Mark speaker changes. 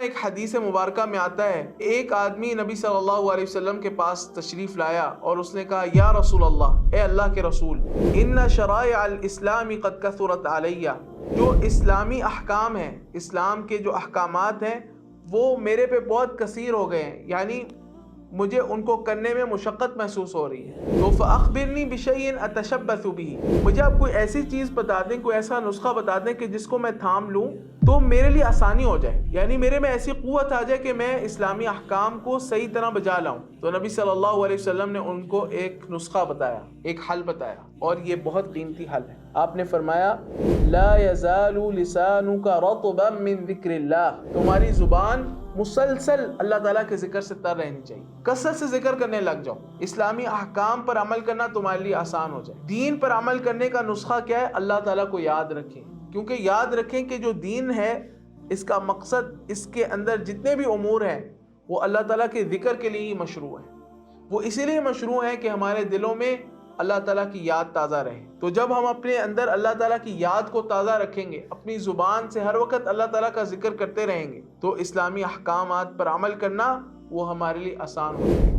Speaker 1: ایک حدیث مبارکہ میں آتا ہے، ایک آدمی نبی صلی اللہ علیہ وسلم کے پاس تشریف لایا اور اس نے کہا یا رسول اللہ، اے اللہ کے رسول، ان شرائع الاسلام قد کثرت علیہ، جو اسلامی احکام ہیں، اسلام کے جو احکامات ہیں وہ میرے پہ بہت کثیر ہو گئے ہیں، یعنی مجھے ان کو کرنے میں مشقت محسوس ہو رہی ہے، تو فاخبرنی بشیء اتشبث به، مجھے آپ کوئی ایسی چیز بتا دیں، کوئی ایسا نسخہ بتا دیں کہ جس کو میں تھام لوں تو میرے لیے آسانی ہو جائے، یعنی میرے میں ایسی قوت آ جائے کہ میں اسلامی احکام کو صحیح طرح بجا لاؤں۔ تو نبی صلی اللہ علیہ وسلم نے ان کو ایک نسخہ بتایا، ایک حل بتایا، اور یہ بہت قیمتی حل ہے۔ آپ نے فرمایا لا یزال لسانک رطبا من ذکر اللہ، تمہاری زبان مسلسل اللہ تعالیٰ کے ذکر سے تر رہنی چاہیے، کثرت سے ذکر کرنے لگ جاؤ، اسلامی احکام پر عمل کرنا تمہارے لیے آسان ہو جائے۔ دین پر عمل کرنے کا نسخہ کیا ہے؟ اللہ تعالیٰ کو یاد رکھیں، کیونکہ یاد رکھیں کہ جو دین ہے اس کا مقصد، اس کے اندر جتنے بھی امور ہیں وہ اللہ تعالیٰ کے ذکر کے لیے ہی مشروع ہے، وہ اسی لیے مشروع ہے کہ ہمارے دلوں میں اللہ تعالیٰ کی یاد تازہ رہے۔ تو جب ہم اپنے اندر اللہ تعالیٰ کی یاد کو تازہ رکھیں گے، اپنی زبان سے ہر وقت اللہ تعالیٰ کا ذکر کرتے رہیں گے، تو اسلامی احکامات پر عمل کرنا وہ ہمارے لیے آسان ہو جائے گا۔